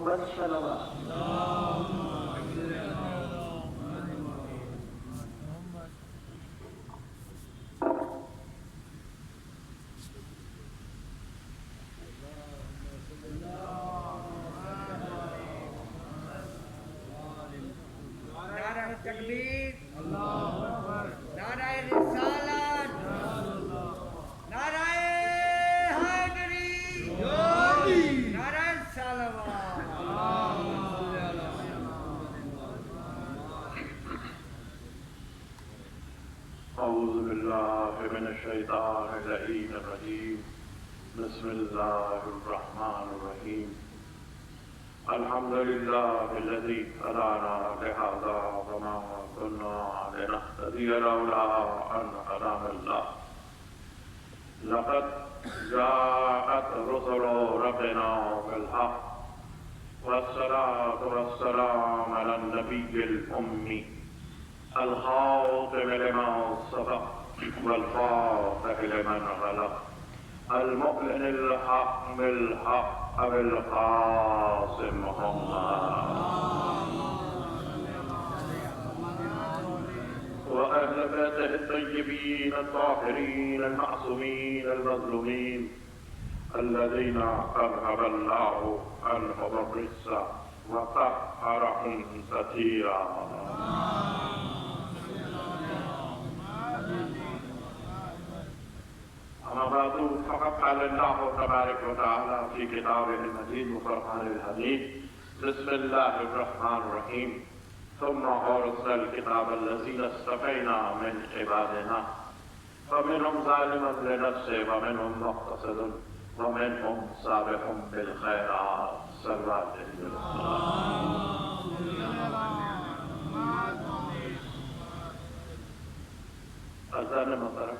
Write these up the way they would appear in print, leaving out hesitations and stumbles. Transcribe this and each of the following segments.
محمد صلوات. نعرہ تکبیر، نعرہ رسالت، نعرہ حیدری، نعرہ صلوات. اعوذ باللہ من الشیطان اللعین الرجیم. بسم اللہ الرحمن الرحیم. الحمد للہ الذی هدانا لهذا وما كنا لنهتدی لولا ان هدانا اللہ. لقد جاءت رسل ربنا بالحق والصلاة والسلام على النبي الأمي الخاتم لما سبق والفاتح لمن غلق المؤمن الحق بالحق أبي القاسم محمد وأهل بيته الطيبين الطاهرين المعصومين المظلومين الذين أذهب الله عنهم الرجس وطهرهم تطهيرا. أما بعد فقد قال الله تبارك وتعالى في كتابه المجيد وفرقانه الحميد. بسم الله الرحمن الرحيم. ثم أورثنا الكتاب الذين اصطفينا من عبادنا فمنهم ظالم لنفسه ومنهم مقتصد ومنهم سابق بالخيرات. صلوات عزیزان محترم،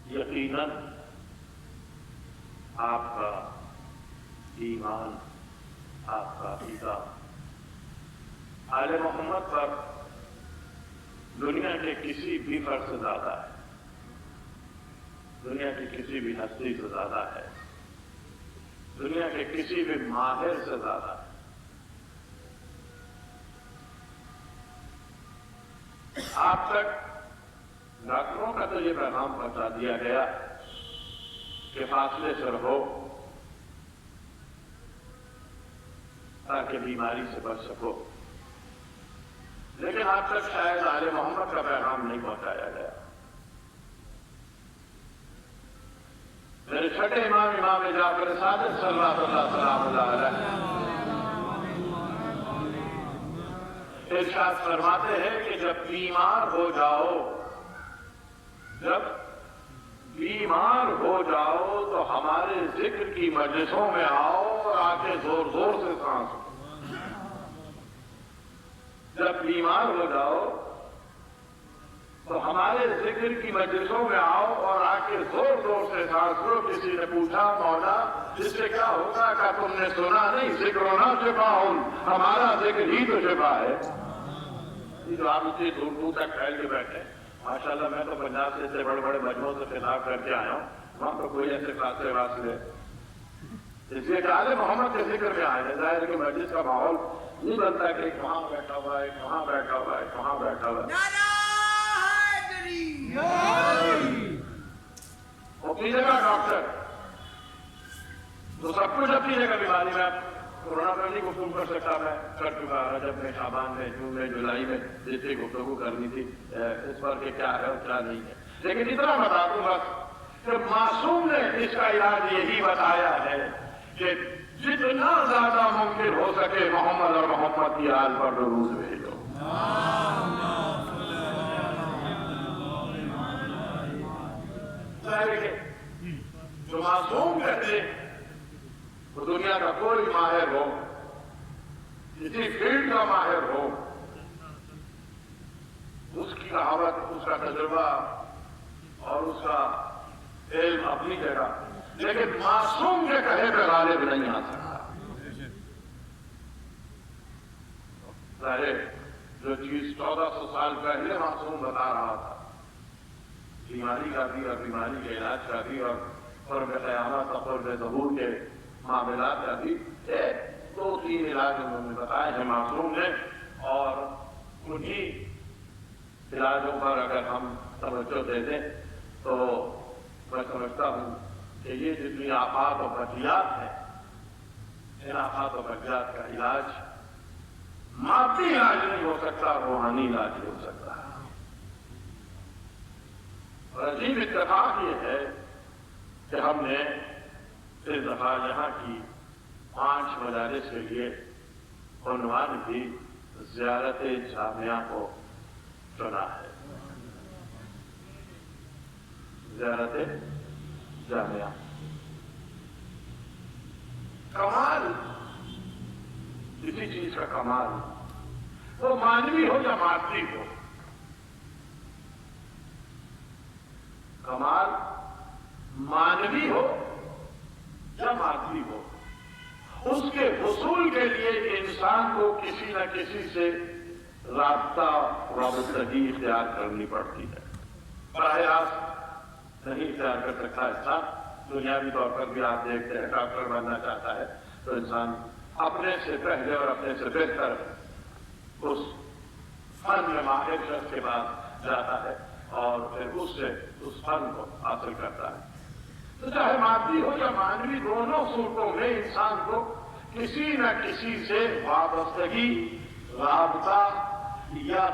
یقیناً آپ کا ایمان، آپ کا عقیدہ آل محمد پر دنیا کے کسی بھی فرد سے زیادہ ہے، دنیا کی کسی بھی ہستی سے زیادہ ہے، دنیا کے کسی بھی ماہر سے زیادہ ہے. آپ تک ڈاکٹروں کا تو یہ پیغام پہنچا دیا گیا کہ فاصلے سے رہو تاکہ بیماری سے بچ سکو، لیکن آپ تک شاید آل محمد کا پیغام نہیں پہنچایا گیا. میرے چھٹے امام جعفر صادق صلوات اللہ سلام اللہ علیہ ارشاد فرماتے ہیں کہ جب بیمار ہو جاؤ تو ہمارے ذکر کی مجلسوں میں آؤ اور آ کے زور زور سے سانس لو. جب بیمار ہو جاؤ تو ہمارے ذکر کی مجلسوں میں آؤ اور آ کے زور زور سے سانس لو. کسی نے پوچھا مولا اس سے کیا ہوگا؟ کہ تم نے سنا نہیں، ذکرنا شفاء، ہمارا ذکر ہی تو شفا ہے. جو آپ اتنی دور دور تک پھیل کے بیٹھے، ماشاءاللہ میں تو پنجاب سے اتنے بڑے بڑے مجموعوں سے خطاب کر کے آیا ہوں، وہاں پر کوئی ایسے فاصلے اس لیے کہ آل محمد کے ذکر میں آئے ہیں. ظاہر کہ مجلس کا ماحول نہیں بنتا کہ ایک وہاں بیٹھا ہوا ہے، ایک وہاں بیٹھا ہوا ہے، ایک وہاں بیٹھا ہوا ہے. اپنی جگہ ڈاکٹر تو سب کچھ اپنی جگہ بیماری میں. کورونا پر نہیں گفتگو کر سکتا، میں کر چکا رجب میں، شعبان میں، جون میں، جولائی میں جتنی گفتگو کرنی تھی اس پر کہ کیا ہے اور کیا نہیں ہے. لیکن اتنا بتا دوں بس کہ معصوم نے اس کا علاج یہی بتایا ہے کہ جتنا زیادہ ممکن ہو سکے محمد اور محمد کی آل پر درود بھیجو. جو معصوم کہتے وہ دنیا کا کوئی ماہر ہو، کسی فیلڈ کا ماہر ہو، اس کی کہاوت، اس کا تجربہ اور اس کا علم اپنی جگہ، لیکن معصوم کے کہے پہ غالب نہیں آ سکتا. ظاہر جو چیز 1400 سال پہلے معصوم بتا رہا تھا، بیماری کا بھی اور بیماری کے علاج کا بھی اور قرب قیامت اور قرب ظہور کے معاملات ابھی 2-3 علاج انہوں نے بتائے ہیں معصوم نے، اور انہی علاجوں پر اگر ہم توجہ دے دیں تو میں سمجھتا ہوں کہ یہ جتنی آفات و بلیات ہیں، ان آفات و بلیات کا علاج مادی علاج نہیں ہو سکتا، روحانی علاج نہیں ہو سکتا۔ اور عجیب اتفاق یہ ہے کہ ہم نے اس دفعہ یہاں کی 5 مجالس کے لیے عنوان بھی زیارت جامعہ کو چنا ہے۔ زیارت جامعہ کمال، کسی چیز کا کمال وہ مانوی ہو یا مادی ہو، کمال مانوی ہو یا مادی ہو، اس کے حصول کے لیے انسان کو کسی نہ کسی سے رابطہ وابستگی اختیار کرنی پڑتی ہے۔ براہ راست نہیں اختیار کر سکتا انسان۔ دنیاوی طور پر بھی آپ دیکھتے ہیں، ڈاکٹر بننا چاہتا ہے تو انسان اپنے سے پہلے اور اپنے سے بہتر اس فن میں ماہر شخص کے بعد جاتا ہے اور پھر اس سے اس فن کو حاصل کرتا ہے۔ تو چاہے مادی ہو یا مانوی، دونوں صورتوں میں انسان کو کسی نہ کسی سے وابستگی، رابطہ یا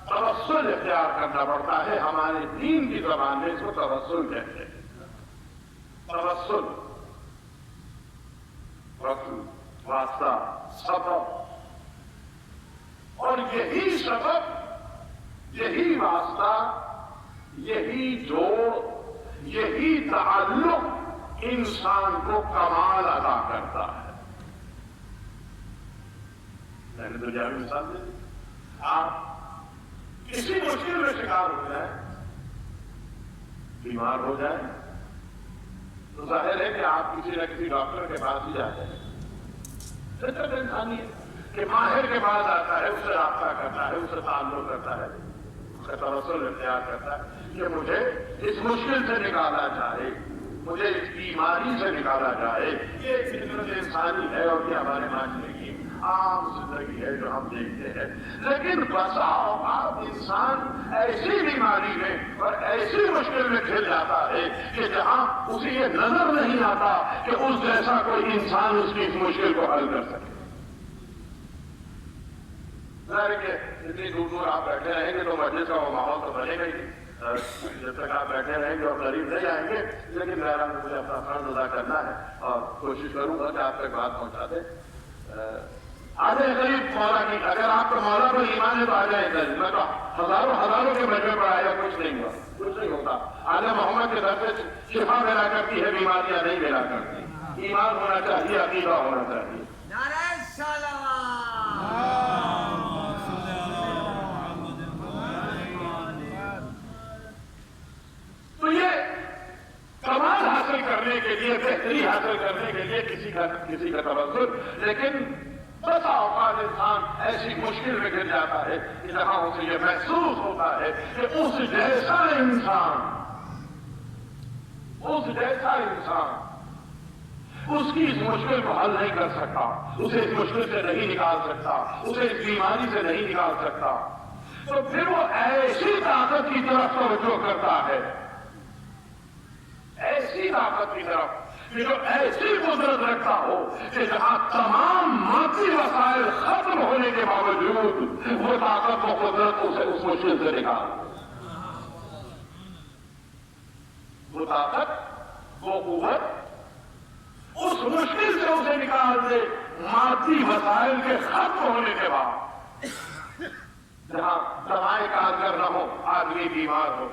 توسل اختیار کرنا پڑتا ہے۔ ہمارے دین کی زبان میں اس کو توسل کہتے ہیں۔ توسل، واسطہ، سبب، اور یہی سبب، یہی واسطہ، یہی جوڑ، یہی تعلق انسان کو کمال عطا کرتا ہے۔ میں نے دنیاوی مثال دے دی۔ آپ کسی مشکل میں شکار ہو جائیں، بیمار ہو جائیں، تو ظاہر ہے کہ آپ کسی نہ کسی ڈاکٹر کے پاس ہی جاتے ہیں۔ فطرت انسانی ہے کہ ماہر کے پاس آتا ہے، اس سے رابطہ کرتا ہے، اس سے تعلق کرتا ہے، اس کا توسل اختیار کرتا ہے کہ مجھے اس مشکل سے نکالا جائے، مجھے اس بیماری سے نکالا جائے۔ یہ فطرت انسانی ہے اور یہ ہمارے معاشرے کی عام زندگی ہے جو ہم دیکھتے ہیں۔ لیکن بسا اوقات انسان ایسی بیماری میں اور ایسی مشکل میں گھر جاتا ہے کہ جہاں اسے یہ نظر نہیں آتا کہ اس جیسا کوئی انسان اس کی اس مشکل کو حل کر سکے۔ ظاہر ہے کہ اتنی دور دور آپ بیٹھے رہیں گے تو مجلس کا وہ ماحول تو بنے گا ہی، جب تک آپ بیٹھے رہیں گے اور قریب نہیں آئیں گے۔ لیکن بہرحال مجھے اپنا فرض ادا کرنا ہے اور کوشش کروں گا کہ آپ تک بات پہنچا دیں۔ آدھے قریب مولا کی، اگر آپ کو مولا پر ایمان ہے تو آ جائیں قریب۔ میں تو ہزاروں کے مجمع پر آئے گا، کچھ نہیں ہوا، کچھ نہیں ہوتا۔ آدھے محمد کے در سے شفا ملا کرتی ہے، بیماریاں نہیں ملا کرتی۔ ایمان ہونا چاہیے، عقیدہ ہونا چاہیے۔ نعرہ سلوات۔ تو یہ کمال حاصل کرنے کے لیے، بہتری حاصل کرنے کے لیے کسی کا توسل، لیکن بسا اوقات انسان ایسی مشکل میں گر جاتا ہے کہ جہاں اسے یہ محسوس ہوتا ہے کہ اس جیسا انسان اس کی اس مشکل کو حل نہیں کر سکتا، اسے اس مشکل سے نہیں نکال سکتا، اسے اس بیماری سے نہیں نکال سکتا، تو پھر وہ ایسی طاقت کی طرف توجہ کرتا ہے، ایسی طاقت کی طرف کہ جو ایسی قدرت رکھتا ہو کہ جہاں تمام مادی وسائل ختم ہونے کے باوجود وہ طاقت و قدرت اسے اس مشکل سے نکال دے، وہ طاقت، وہ قوت اس مشکل سے اسے نکال دے مادی وسائل کے ختم ہونے کے بعد۔ جہاں دوائیں کارگر نہ ہو، آدمی بیمار ہو،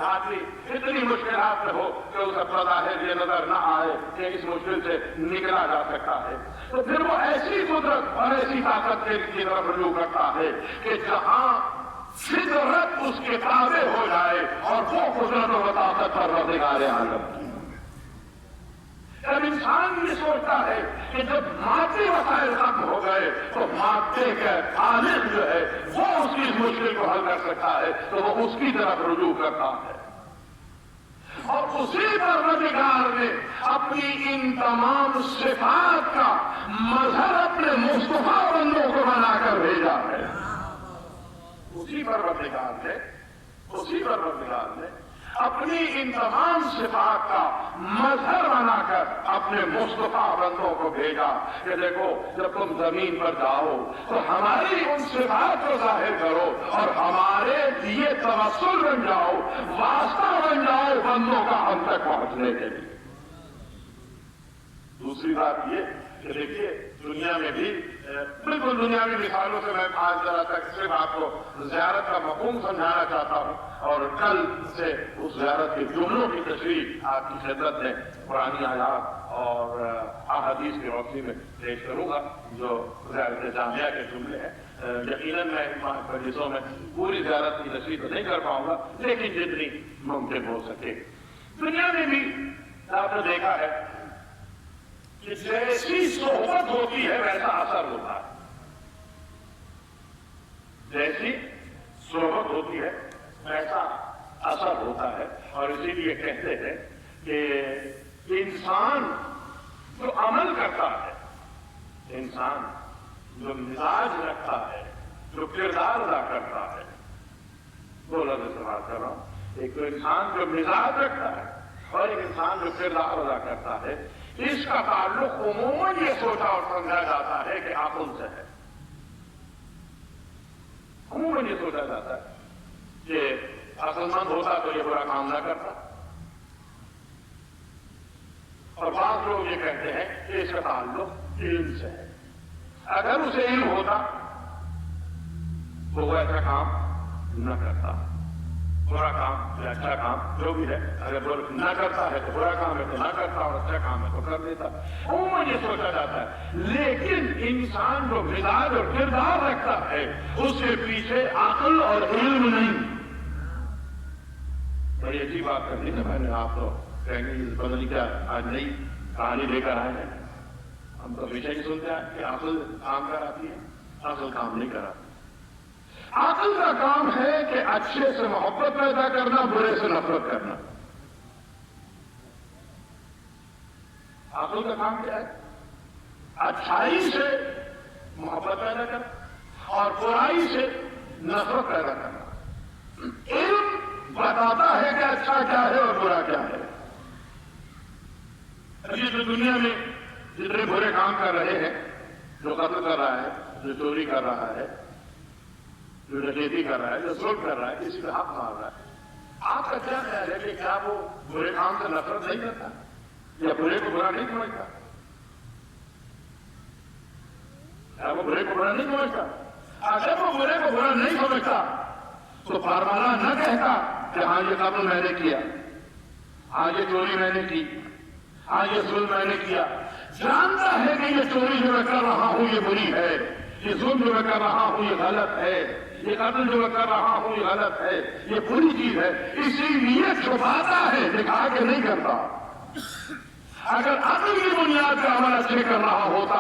آدمی اتنی مشکلات میں ہو کہ اسے بظاہر یہ نظر نہ آئے کہ اس مشکل سے نکلا جا سکتا ہے، تو پھر وہ ایسی قدرت اور ایسی طاقت کی طرف رجوع کرتا ہے کہ جہاں فطرت اس کے تابع ہو جائے اور وہ قدرت و طاقت پر روزگار عالم کی۔ جب انسان یہ سوچتا ہے کہ جب مادی وسائل ختم ہو گئے تو مادے کا خالق جو ہے وہ اس کی اس مشکل کو حل کر سکتا ہے، تو وہ اس کی طرف رجوع کرتا ہے۔ اور اسی پروردگار نے اپنی ان تمام صفات کا مظہر اپنے مصطفیٰ بندوں کو بنا کر بھیجا ہے. اسی پروردگار نے اپنی ان تمام صفات کا مظہر بنا کر اپنے مصطفیٰ بندوں کو بھیجا کہ دیکھو جب تم زمین پر جاؤ تو ہماری ان صفات کو ظاہر کرو اور ہمارے لیے توسل بن جاؤ, واسطہ بن جاؤ بندوں کا ہم تک پہنچنے کے لیے. دوسری بات یہ کہ دیکھیے دنیا میں بھی بالکل دنیاوی مثالوں سے میں آج ذرا تک صرف آپ کو زیارت کا مفہوم سمجھانا چاہتا ہوں, اور کل سے اس زیارت کے جملوں کی تشریح آپ کی خدمت میں قرآنی آیات اور احادیث کی روشنی میں پیش کروں گا جو زیارت جامعہ کے جملے ہیں. یقیناً میں مجلسوں میں پوری زیارت کی تشریح تو نہیں کر پاؤں گا, لیکن جتنی ممکن ہو سکے. دنیا میں بھی آپ نے دیکھا ہے کہ جیسی صحبت ہوتی ہے ویسا اثر ہوتا ہے. جیسی صحبت ہوتی ہے ویسا اثر ہوتا ہے, اور اسی لیے کہتے ہیں کہ انسان جو عمل کرتا ہے, انسان جو مزاج رکھتا ہے, جو کردار ادا کرتا ہے, دو لفظ استعمال کر رہا ہوں, ایک تو انسان جو مزاج رکھتا ہے اور ایک انسان جو کردار ادا کرتا ہے, اس کا تعلق عموماً یہ سوچا اور سمجھا جاتا ہے کہ عقل سے ہے. عموماً یہ سوچا جاتا ہے کہ عقل مند ہوتا تو یہ برا کام نہ کرتا, اور بعض لوگ یہ کہتے ہیں کہ اس کا تعلق علم سے ہے. اگر اسے علم ہوتا تو وہ ایسا کام نہ کرتا, برا کام یا اچھا کام جو بھی ہے اگر نہ کرتا ہے تو برا کام ہے تو نہ کرتا, اور اچھا کام ہے تو کر دیتا. عموماً یہ سوچا جاتا ہے, لیکن انسان جو مزاج اور کردار رکھتا ہے اس کے پیچھے عقل اور علم نہیں. بڑی اچھی بات کرنی ہے, میں نے آپ تو کہیں گے پتہ نہیں کیا آج نئی کہانی لے کر آئے ہیں. ہم تو ہمیشہ ہی سنتے ہیں کہ عقل کام کراتی ہے, عقل کام نہیں کراتی. عقل کا کام ہے کہ اچھے سے محبت پیدا کرنا, برے سے نفرت کرنا. عقل کا کام کیا ہے؟ اچھائی سے محبت پیدا کرنا اور برائی سے نفرت پیدا کرنا. علم بتاتا ہے کہ اچھا کیا ہے اور برا کیا ہے. یہ جو دنیا میں جتنے برے کام کر رہے ہیں, جو قتل کر رہا ہے, جو چوری کر رہا ہے, جو ڈکیتی کر رہا ہے, جو ظلم کر رہا ہے, کسی کا حق مار رہا ہے, آپ کا کیا خیال ہے کہ کیا وہ برے کام سے نفرت نہیں کرتا یا برے کو برا نہیں سمجھتا؟ کیا وہ برے کو برا نہیں سمجھتا؟ اگر وہ برے کو برا نہیں سمجھتا تو فارمانہ نہ کہتا کہ ہاں یہ قتل میں نے کیا, ہاں یہ چوری میں نے کی, ہاں یہ ظلم میں نے کیا. جانتا ہے کہ یہ چوری جو میں کر رہا ہوں یہ بری ہے, یہ ظلم جو میں کر رہا ہوں یہ غلط ہے, یہ قتل جو میں کر رہا ہوں یہ غلط ہے, یہ بری چیز ہے, اسی لیے چھپاتا ہے, دکھا کے نہیں کرتا. اگر عقل کی بنیاد پر عمل اچھے کر رہا ہوتا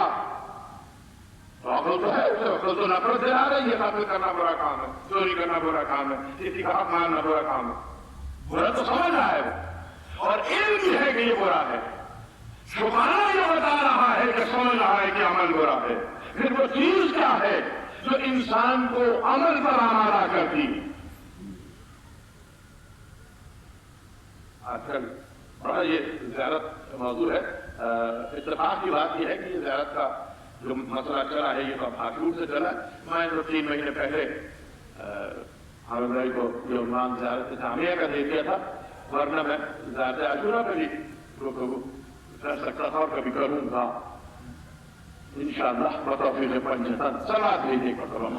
تو عقل تو ہے, اسے عقل تو نفرت دلا رہی ہے. قتل کرنا برا کام ہے, چوری کرنا برا کام ہے, کسی کا حق مارنا برا کام ہے. برا تو سمجھ رہا ہے وہ, اور علم بھی ہے کہ یہ برا ہے. چھپانا یہ بتا رہا ہے کہ سمجھ رہا ہے کہ عمل برا ہے. پھر وہ چیز کیا ہے جو انسان کو عمل پر آمادہ کرتی؟ آج کل بڑا یہ زیارت موضوع ہے. اتفاق کی بات یہ ہے کہ یہ زیارت کا جو مسئلہ چلا ہے یہ تو بھاشور سے چلا. میں تو 3 مہینے پہلے حامد بھائی کو یہ عنوان زیارت جامعہ کا دے دیا تھا, ورنہ میں زیارت عاشورہ پہ بھی کر سکتا تھا اور کبھی کروں گا انشاءاللہ بتوفیق پنجتن. صلوات بھیجنے کو کروں.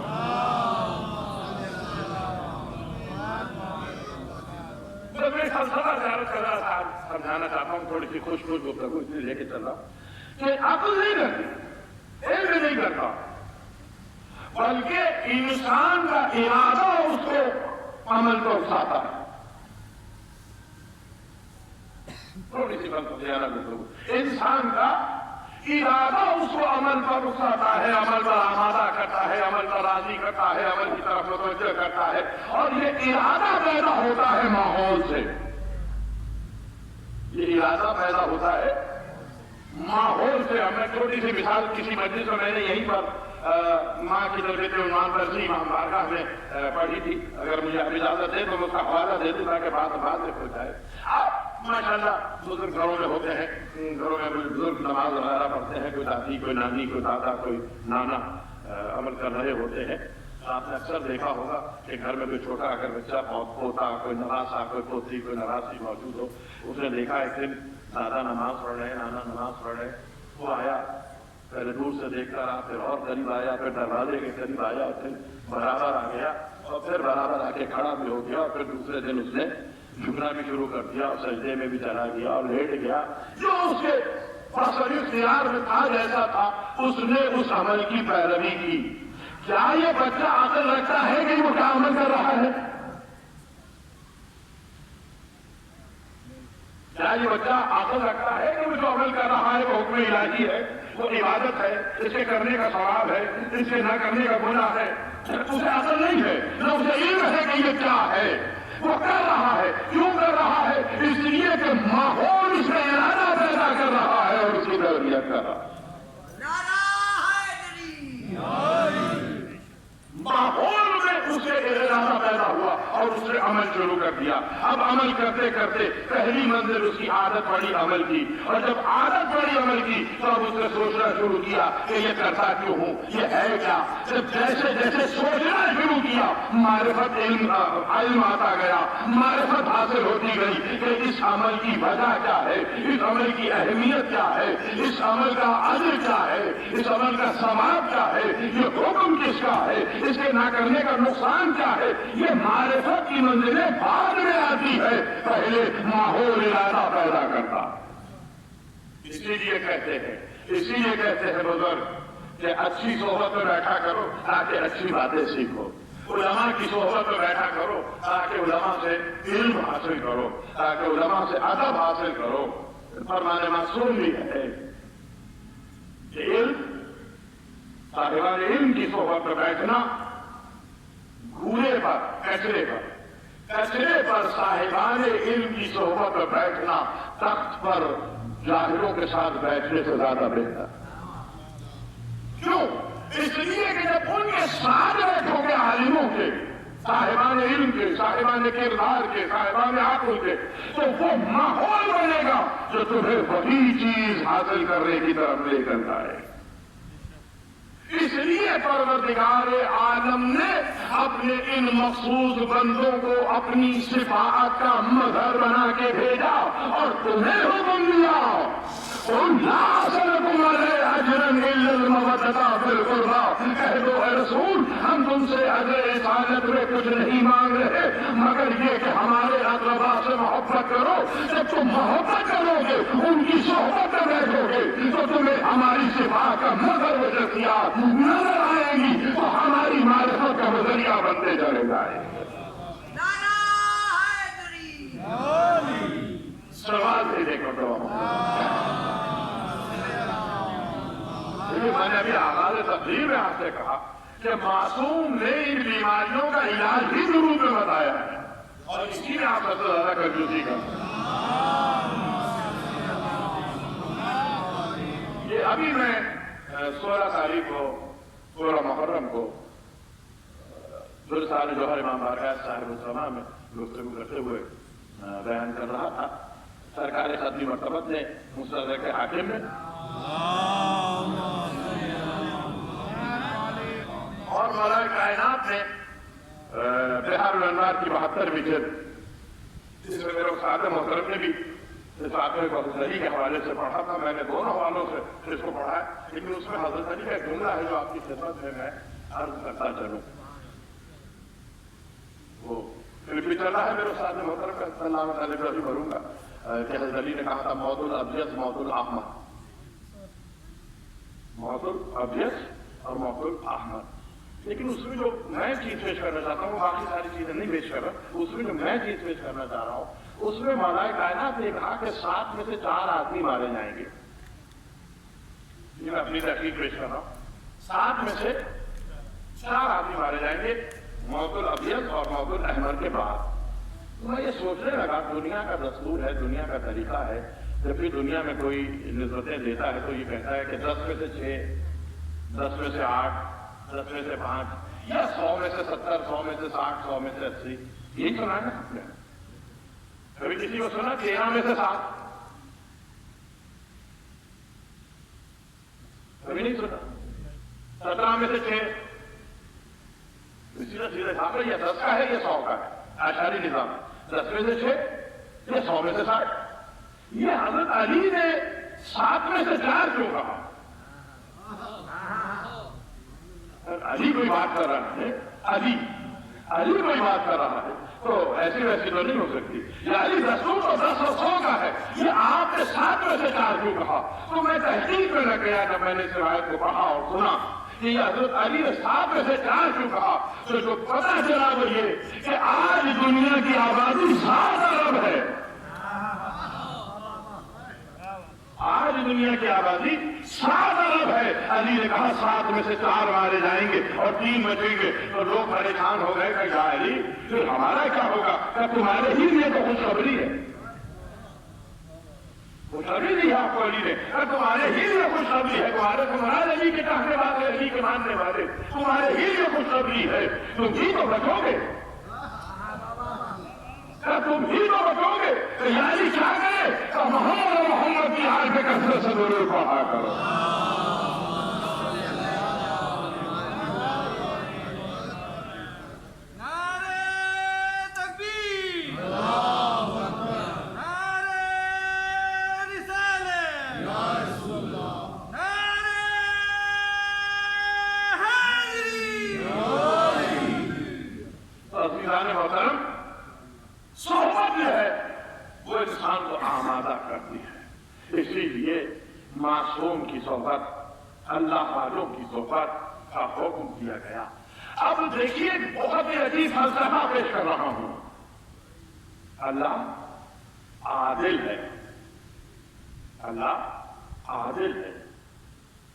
میں فلسفہ زیارت کر رہا تھا, سمجھانا چاہتا ہوں, تھوڑی سی خوش گفتگو اس لیے لے کے چل رہا ہوں کہ عقل نہیں کرتی, علم نہیں کرتا, بلکہ انسان کا ارادہ اس کو عمل کو اکساتا ہے. تھوڑی سی گفتگو, انسان کا ارادہ اس کو عمل پر اکساتا ہے, عمل پر آمادہ کرتا ہے, عمل پر راضی کرتا ہے, عمل کی طرف متوجہ کرتا ہے, اور یہ ارادہ پیدا ہوتا ہے ماحول سے. یہ ارادہ پیدا ہوتا ہے ماحول سے. ہمیں چھوٹی سی مثال کسی مجلس میں نے یہیں پر ماں کی تربیت عنوان پر سی امام بارگاہ میں پڑھی تھی. اگر مجھے اجازت دے تو میں اس کا حوالہ دے دوں تاکہ بات میں کھل جائے. آپ ماشاءاللہ بزرگ گھروں میں ہوتے ہیں, گھروں میں بزرگ نماز وغیرہ پڑھتے ہیں, کوئی دادی کوئی نانی کوئی دادا کوئی نانا عمل کر رہے ہوتے ہیں. آپ نے اکثر دیکھا ہوگا کہ گھر میں کوئی چھوٹا اگر بچہ پوتا کوئی نواسا کوئی پوتی کوئی نواسی موجود ہو, اس نے دیکھا ایک دن دادا نماز پڑھ رہے نانا نماز پڑھ رہے, وہ آیا پہلے دور سے دیکھتا رہا, پھر اور قریب آیا, پھر دروازے کے قریب آیا, اور پھر برابر آ گیا, اور پھر برابر آ کے کھڑا بھی ہو گیا, اور پھر دوسرے دن اس نے جھکنا بھی شروع کر دیا, اور سجدے میں بھی چلا گیا اور لیٹ گیا. جو اس کے بصری اختیار میں تھا جیسا تھا اس نے اس عمل کی پیروی کی. کیا یہ بچہ عقل رکھتا ہے کہ وہ کیا عمل کر رہا ہے؟ کیا یہ بچہ عقل رکھتا ہے کہ وہ جو عمل کر رہا ہے وہ حکم الہی ہے, وہ عبادت ہے, اس کے کرنے کا ثواب ہے, اس کے نہ کرنے کا گناہ ہے؟ اسے عقل نہیں ہے, نہ اسے علم ہے کہ یہ کیا ہے. وہ کر رہا ہے, کیوں کر رہا ہے؟ اس لیے کہ ماحول اس میں ارادہ پیدا کر رہا ہے اور اس کی تربیت کر رہا ہے. ماحول میں اسے ارادہ پیدا ہوا اور اس نے عمل شروع کر دیا. اب عمل کرتے کرتے پہلی منزل اس کی عادت پڑی عمل کی, اور جب عادت پڑی عمل کی تو اب اس نے سوچنا شروع کیا کہ یہ کرتا کیوں ہوں, یہ ہے کیا. جب جیسے جیسے سوچنا شروع کیا معرفت علم آتا گیا, معرفت حاصل ہوتی گئی کہ اس عمل کی وجہ کیا ہے, اس عمل کی اہمیت کیا ہے, اس عمل کا اجر کیا ہے, اس عمل کا ثواب کیا ہے, یہ حکم کس کا ہے, اس کے نہ کرنے کا نقصان کیا ہے. یہ معرفت کی منزلیں بعد میں آتی ہے, پہلے ماحول ارادہ پیدا کرتا. اسی لیے کہتے ہیں بزرگ کہ اچھی صحبت میں بیٹھا کرو تاکہ اچھی باتیں سیکھو. علماء کی صحبت میں بیٹھا کرو تاکہ علماء سے علم حاصل کرو, تاکہ علماء سے ادب حاصل کرو. فرمان معصوم بھی ہے کہ علم صاحبان علم کی صحبت میں بیٹھنا, گھوڑے پر کچرے پر صاحبان علم کی صحبت میں بیٹھنا تخت پر جاہلوں کے ساتھ بیٹھنے سے زیادہ بہتر. کیوں؟ اس لیے کہ جب ان کے ساتھ بیٹھو گے عالموں کے, صاحبان علم کے, صاحبان کردار کے, صاحبان عقل کے, تو وہ ماحول بنے گا جو تمہیں وہی چیز حاصل کرنے کی طرف لے کر جائے. اس لیے پروردگار عالم نے اپنے ان مخصوص بندوں کو اپنی شفاعت کا مظہر بنا کے بھیجا اور تمہیں حکم دیا, کہہ دو اے رسول ہم تم سے اجر رسالت میں کچھ نہیں مانگ رہے مگر یہ کہ ہمارے اقربا سے محبت کرو. جب تم محبت کرو گے, ان کی صحبت میں بیٹھو گے, تو تمہیں ہماری شفاعت کا مظہر و شخصیات نظر آئے گی, تو ہماری معرفت کا ذریعہ بنتے چلے جائے. سوال سے دیکھو تو میں نے ابھی آغاز تقریر میں آپ سے کہا کہ معصوم نے ان بیماریوں کا علاج بھی ضرور میں بتایا ہے, اور اسی میں آپ سب سے زیادہ کنجوسی کرتے ہیں. یہ ابھی میں 16 تاریخ کو 16 محرم کو سال جوہر امام بارگاہ صاحب السلام میں گفتگو کرتے ہوئے بیان کر رہا تھا. سرکار خدمی مرتبت نے مستدرک حاکم نے اور مولا کائنات نے بحار الانوار کی 72ویں جلد, جس میں میرے استاد محترم نے بھی اس واقعے کو حضرت علی کے حوالے سے پڑھا تھا. میں نے دونوں حوالوں سے اس کو پڑھا ہے, لیکن اس میں حضرت علی کا ایک جملہ ہے جو آپ کی خدمت میں عرض کرتا چلوں. وہ فلم بھی چل رہا ہے میرے استاد محترم کا سلام علیہ بھی بھروں گا کہ حضرت علی نے کہا تھا موت الابیض موت الاحمر, موت الابیض اور موت الاحمر. لیکن اس میں جو میں چیز پیش کرنا چاہتا ہوں, باقی ساری چیزیں نہیں پیش کر رہا, اس میں جو میں چیز پیش کرنا چاہ رہا ہوں اس میں مولا کائنات نے کہا کہ 7 میں سے 4 آدمی مارے جائیں گے. میں اپنی تحقیق پیش کر رہا ہوں. 7 میں سے 4 آدمی مارے جائیں گے, موت الابیض اور موت الاحمر کے بعد. میں یہ سوچنے لگا دنیا کا دستور ہے, دنیا کا طریقہ ہے, جب بھی دنیا میں کوئی نسبتیں دیتا ہے تو یہ کہتا ہے کہ 10 میں سے 6, 10 میں سے 8, 10 میں سے 5, یا 100 میں سے 70, 100 میں سے 60, 100 میں سے 80. یہی سنا ہے نا آپ نے. کبھی کسی کو سنا 13 میں سے 7؟ کبھی نہیں سنا. 17 میں سے 6. سیدھا سیدھا حساب ہے, یہ 10 کا ہے, یہ 100 کا ہے. اشاری نظام 10 میں سے 6, یہ 100 میں سے 60. یہ حضرت علی نے 7 میں سے 4 کیوں کہا؟ علی کوئی بات کر رہا ہے, علی کوئی بات کر رہا ہے, تو ایسی ویسی تو نہیں ہو سکتی. یہ علی رسول تو 10 اور 100 کا ہے, یہ آپ نے 7 میں سے 4 کیوں کہا؟ تو میں تحقیق میں لگ گیا جب میں نے اس روایت کو پڑھا اور سنا کہ یہ حضرت علی نے 7 میں سے 4 کیوں کہا, تو جو پتہ چلا وہ یہ کہ آج دنیا کی آبادی 7 ارب ہے. آج دنیا کی آبادی 7 ارب ہے. علی نے کہا 7 میں سے 4 مارے جائیں گے اور 3 بچیں گے. تو لوگ پریشان ہو گئے کہ یا علی پھر ہمارا کیا ہوگا؟ کہ تمہارے ہی لیے تو خوشخبری ہے. خوشخبری دی ہے آپ کو علی نے, تمہارے ہی لیے خوشخبری ہے. تمہارے علی کے چاہنے والے, علی کے ماننے والے, تمہارے ہی لیے خوشخبری ہے. تم ہی تو بچو گے, تم ہی تو بچو گے. علی کیا کرے کہ محمد کی حال پہ کثرت سے درود پڑھا کرو. صحبت جو ہے وہ انسان کو آمادہ کرتی ہے. اسی لیے معصوم کی صحبت, اللہ والوں کی صحبت کا حکم دیا گیا. اب دیکھیے بہت ہی عجیب فلسفہ پیش کر رہا ہوں. اللہ عادل ہے, اللہ عادل ہے.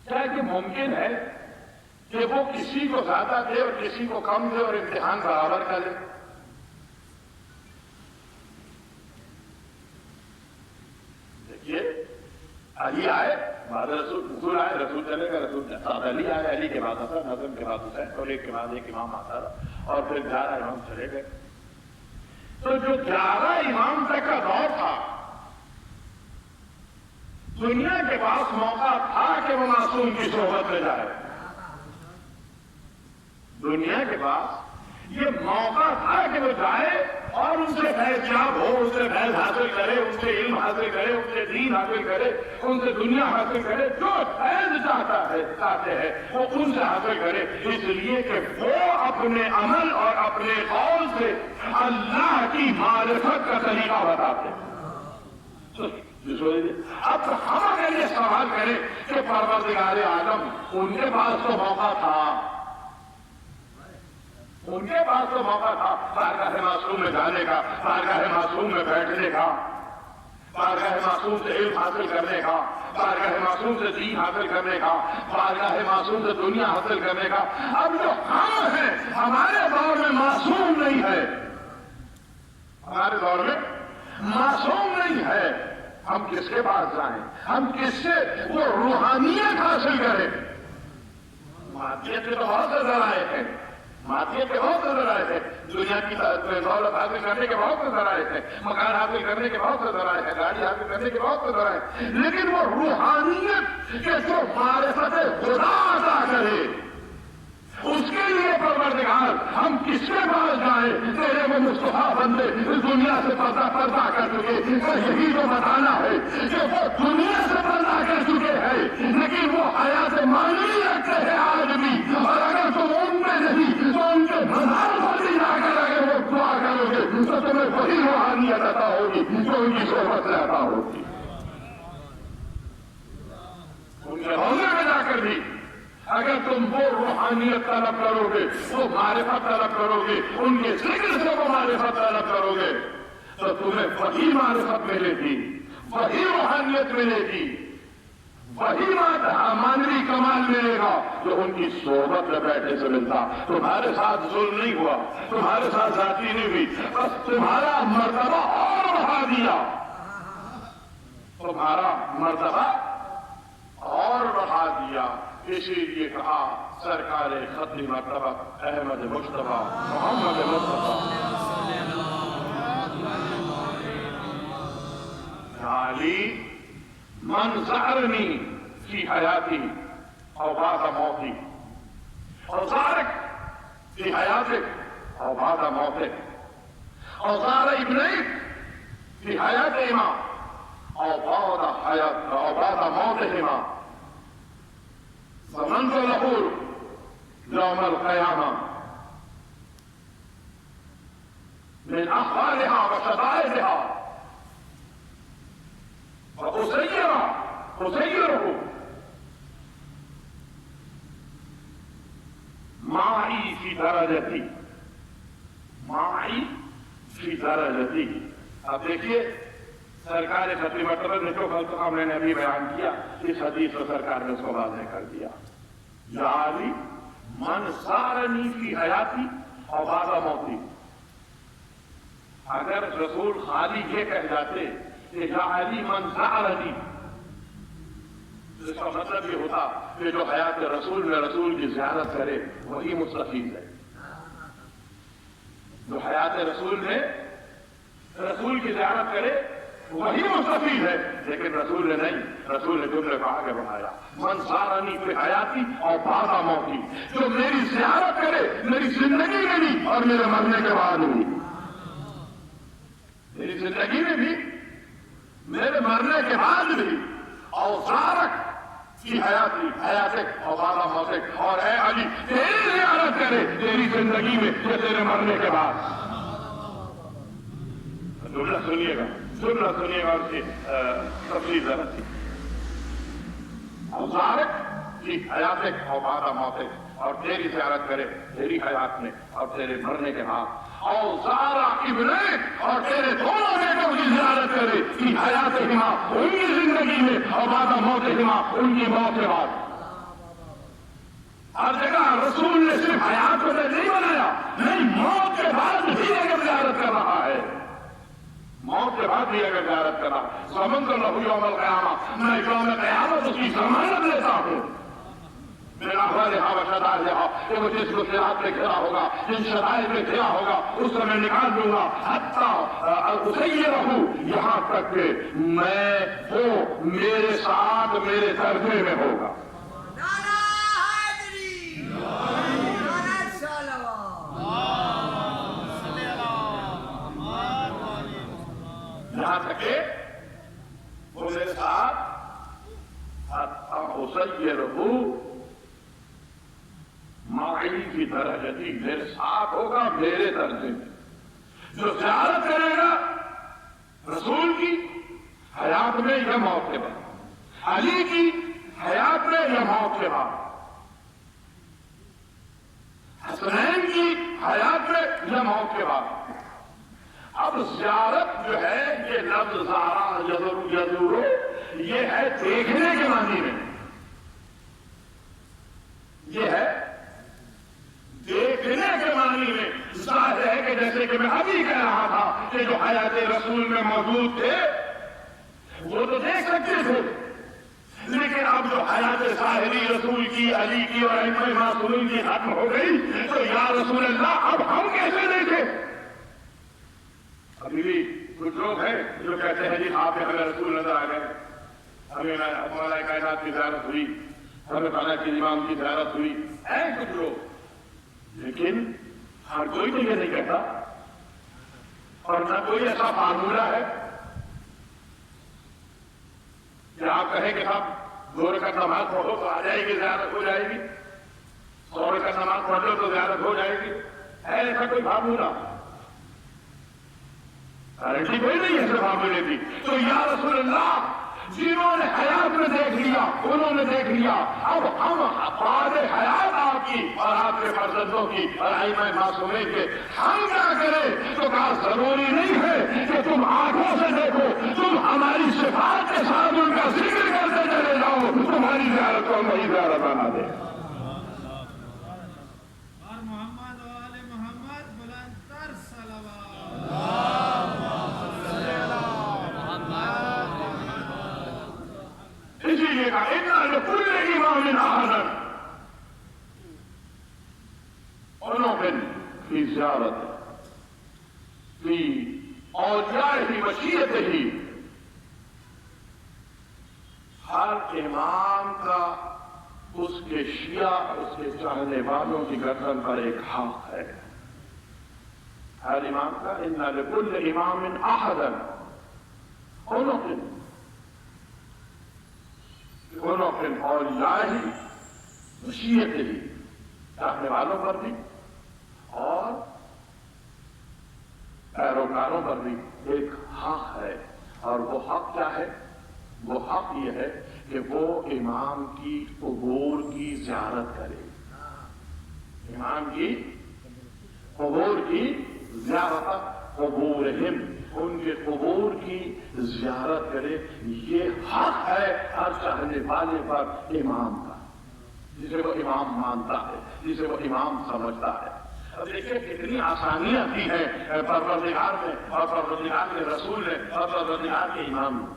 کیا یہ ممکن ہے کہ وہ کسی کو زیادہ دے اور کسی کو کم دے اور امتحان برابر کر لے؟ علی آئے بعد رسول آئے, رسول چلے گا, رسول ساتھ علی آئے, علی کے بعد حسن, حسن کے بعد حسین, اور ایک کے بعد ایک امام آتا رہا, اور پھر 11 امام چلے گئے. تو جو 11 امام تک کا دور تھا, دنیا کے پاس موقع تھا کہ وہ معصوم کی صحبت میں جائے. دنیا کے پاس یہ موقع تھا کہ وہ جائے اور ان سے فیض یاب ہو, ان سے فیض حاصل کرے, ان سے علم حاصل کرے, ان سے دین حاصل کرے, ان سے دنیا حاصل کرے. جو فیض چاہتے ہیں وہ ان سے حاصل کرے, اس لیے کہ وہ اپنے عمل اور اپنے قول سے اللہ کی معرفت کا طریقہ بتاتے ہیں. اب ہم اگر یہ سوال کریں کہ پروردگار عالم, ان کے پاس تو موقع تھا, ان کے پاس تو موقع تھا بارگاہ معصوم میں جانے کا, بارگاہ معصوم میں بیٹھنے کا, بارگاہ معصوم سے علم حاصل کرنے کا, بارگاہ معصوم سے دین حاصل کرنے کا, بارگاہ معصوم سے دنیا حاصل کرنے کا. اب جو ہم ہیں ہمارے دور میں معصوم نہیں ہے, ہمارے دور میں معصوم نہیں ہے. ہم کس کے پاس جائیں, ہم کس سے وہ روحانیت حاصل کریں؟ مادیت کے تو بہت سے ذرائع ہیں, مادیت کے بہت سے ذرائع ہیں, دنیا کی دولت حاصل کرنے کے بہت سے ذرائع ہیں, مکان حاصل کرنے کے بہت سے ذرائع ہیں, گاڑی حاصل کرنے کے بہت سے ذرائع ہیں, لیکن وہ روحانیت کے جو معرفت خدا عطا کرے, اس کے لیے پروردگار ہم کس کے پاس جائیں؟ تیرے وہ مصطفیٰ بندے اس دنیا سے پردہ کر چکے, یہی تو بتانا ہے کہ وہ دنیا سے پردہ کر چکے ہیں لیکن وہ حیات معنوی رکھتے ہیں آج بھی. اور اگر تم ان میں نہیں تو ان کے مزار پر بھی جا کر اگر وہ دعا کرو گے تو تمہیں وہی روحانیت عطا ہوگی جو ان کی صحبت سے عطا ہوگی. ان کے روزے میں جا کر بھی اگر تم وہ روحانیت طلب کرو گے, وہ معرفت طلب کرو گے, ان کے ذکر سے وہ معرفت طلب کرو گے, تو تمہیں وہی معرفت ملے گی, وہی روحانیت ملے گی, وہی مانوی کمال ملے گا جو ان کی صحبت میں بیٹھنے سے ملتا. تمہارے ساتھ ظلم نہیں ہوا, تمہارے ساتھ زیادتی نہیں ہوئی, بس تمہارا مرتبہ اور بڑھا دیا, تمہارا مرتبہ اور بڑھا دیا. اسی لیے کہا سرکار ختم مرتبہ احمد مصطفیٰ محمد مصطفیٰ علی من زارنی فی حیاتی او بعد موتی او زارک فی حیاتک او بعد موتک او زار ابنیک فی حیاتہما او بعد موتہما فمن له يوم القيامة من أحوالها وشدائدها فأسيره معي في درجتي, معي في درجتي. اب دیکھیے سرکار ختم مرتبہ نے جو فلسفہ میں نے ابھی بیان کیا, اس حدیث میں سرکار نے اس کو واضح کر دیا. یا علی من سارنی فی حیاتی اور بعد موتی. اگر رسول خالی یہ کہہ جاتے کہ یا علی من سارنی, اس کا مطلب یہ ہوتا کہ جو حیات رسول میں رسول کی زیارت کرے وہی مستفید ہے. جو حیات رسول میں رسول کی زیارت کرے وہی مستفید ہے. لیکن رسول نے نہیں, رسول نے جملے کو آگے بڑھایا, من سارنی فی حیاتی اور بعد موتی. جو میری زیارت کرے میری زندگی میں بھی اور میرے مرنے کے بعد بھی, میری زندگی میں بھی میرے مرنے کے بعد بھی, اور زارک فی حیاتی حیاتک اور بعد موتک, اور اے علی تیری زیارت کرے تیری زندگی میں یا تیرے مرنے کے بعد. جملہ سنیے گا, سننا سنیے گا, اس کی تفصیل ذرا سی. زارک فی حیاتک اور بعد موتک, اور تیری زیارت کرے تیری حیات میں اور تیرے مرنے کے بعد. اور زارا ابنیک, اور تیرے دونوں بیٹوں کی زیارت کرے فی حیاتہما, ان کی زندگی میں, اور بعد موتہما, ان کی موت کے بعد. ہر جگہ رسول نے صرف حیات کو نہیں بنایا, نہیں موت کے بعد بھی اگر زیارت کر رہا ہے, موت کے بعد بھی اگر زیارت کرا, سمند لہو یوم القیامہ, میں یوم قیامت اس کی ضمانت لیتا ہوں. میرا احوالہا و شدائدہا, کہ وہ جس کو صراط میں گھرا ہوگا, جن شدائد میں گھرا ہوگا, اس سے میں نکال دوں گا. حتی اسیرہو, یہاں تک کہ میں وہ میرے ساتھ میرے درجے میں ہوگا. نعرہ حیدری, نعرہ صلوات. یہاں تک کہ وہ میرے ساتھ اسیرہو معی فی درجتی, میرے ساتھ ہوگا میرے درجے میں. جو زیارت کرے گا رسول کی حیات میں یا موت کے بعد, علی کی حیات میں یا موت کے بعد, حسنین کی حیات میں یا موت کے بعد. اب زیارت جو ہے یہ لفظ زارا یزورو, یہ ہے دیکھنے کے معنی میں, یہ ہے دیکھنے کے معنی میں. ظاہر ہے کہ جیسے کہ میں ابھی کہہ رہا تھا کہ جو حیات رسول میں موجود تھے وہ تو دیکھ سکتے تھے, لیکن اب جو حیات ظاہری رسول کی, علی کی اور ائمہ معصومین کی ختم ہو گئی, تو یا رسول اللہ اب ہم کیسے دیکھیں. ابھی بھی کچھ لوگ ہیں جو کہتے ہیں جی آپ ہمیں رسول نظر آ گئے, ہمیں مولا کائنات کی زیارت ہوئی, ہمیں تعالیٰ کے امام کی زیارت ہوئی, ہے کچھ لوگ. لیکن ہر کوئی تو یہ نہیں کہتا, اور نہ کوئی ایسا فارمولہ ہے کہ آپ کہیں کہ صاحب 2 رکعت نماز پڑھو تو آ جائے گی, زیارت ہو جائے گی, 100 رکعت نماز پڑھ لو تو زیارت ہو جائے گی. ہے ایسا کوئی فارمولہ؟ گارنٹی کوئی نہیں ایسے فارمولے کی. تو یا رسول اللہ جنہوں نے حیات میں دیکھ لیا انہوں نے دیکھ لیا, اب ہم بعد حیات آپ کی اور آپ کے فرزندوں کی اور ائمہ معصومین کے ہم کیا کریں. تو کہا ضروری نہیں ہے کہ تم آنکھوں سے دیکھو, تم ہماری صفات کے ساتھ ان کا ذکر کرتے چلے جاؤ, تمہاری زیارت کو ہم وہی زیارت بنا دیں. زیارت فی اولیائہ مشیتہ، ہر امام کا اس کے شیعہ، اس کے چاہنے والوں کی گردن پر ایک حق ہے. ہر امام کا ان لکل امام احدا خلق اولیائہ مشیتہ، چاہنے والوں پر بھی اور پیروکاروں پر بھی ایک حق ہے. اور وہ حق کیا ہے؟ وہ حق یہ ہے کہ وہ امام کی قبور کی زیارت کرے. امام کی قبور کی زیارت، قبورہم، ان کے قبور کی زیارت کرے. یہ حق ہے ہر چاہنے والے پر امام کا، جسے وہ امام مانتا ہے، جسے وہ امام سمجھتا ہے. اب دیکھیں کتنی آسانیاں دی ہیں پروردگار میں اور پروردگار کے رسول نے اور پروردگار کے امام نے.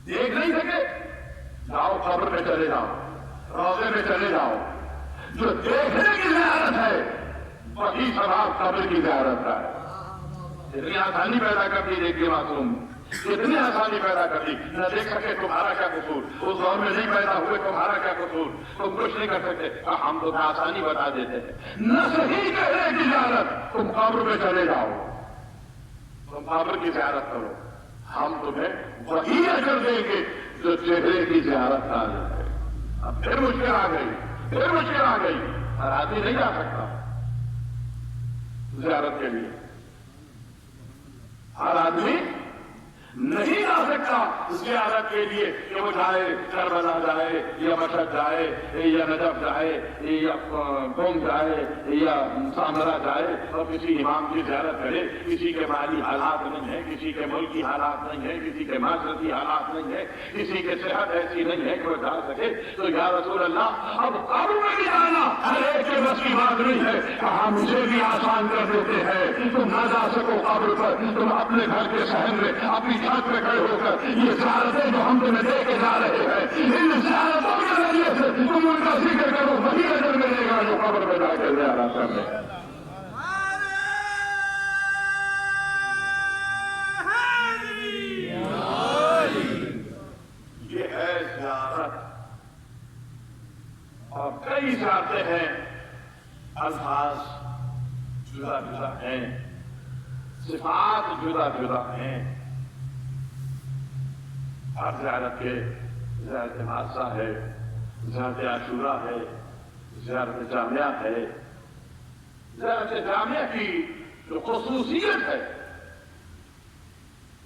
دیکھ نہیں سکے؟ جاؤ قبر میں چلے جاؤ، روضے میں چلے جاؤ. جو دیکھنے کی زیارت ہے وہی ثواب قبر کی زیارت کا ہے. اتنی آسانی پیدا کر دی دیکھ کے معصوم، اتنی آسانی پیدا کر دی. نہ دیکھ سکے تمہارا کیا قصور، اس دور میں نہیں پیدا ہوئے تمہارا کیا قصور، تم کچھ نہیں کر سکتے. ہم تو آسانی بتا دیتے ہیں. نہ صحیح چہرے کی زیارت، تم قبر میں چلے جاؤ، تم قبر کی زیارت کرو، ہم تمہیں وہی اجر دیں گے جو چہرے کی زیارت کا اجر ہے. اب پھر مشکل آ گئی، پھر مشکل آ گئی. ہر آدمی نہیں جا سکتا زیارت کے لیے، ہر آدمی نہیں جا سکتا زیارت کے لیے کہ وہ جائے کربلا جائے یا مشہد جائے یا نجف جائے یا قوم جائے یا سامرا جائے اور کسی امام کی زیارت کرے. کسی کے مالی حالات نہیں ہے، کسی کے ملکی حالات نہیں ہے، کسی کے معاشرتی حالات نہیں ہے، کسی کے صحت ایسی نہیں ہے کہ وہ جا سکے. تو یا رسول اللہ اب قبر میں بھی جانا ہر ایک کے بس کی بات نہیں ہے. کہا مجھے بھی آسان کر دیتے ہیں، تم نہ جا سکو قبر پر، تم اپنے گھر کے صحن میں اپنی چھت پہ کھڑے ہو کر یہ زیارتیں جو ہم تمہیں دے کے جا رہے ہیں، ان زیارتوں کے ذریعے سے تم ان کا ذکر کرو، وہی اجر ملے گا جو قبر میں جا کے زیارت کرنے. یہ ہے زیارت. اور کئی زیارتیں ہیں، الفاظ جدا جدا ہیں، صفات جدا جدا ہیں. ہر زیارت کے زیارت حادثہ ہے، زیارت عاشورہ ہے، زیارت جامعہ ہے. زیارت جامعہ کی جو خصوصیت ہے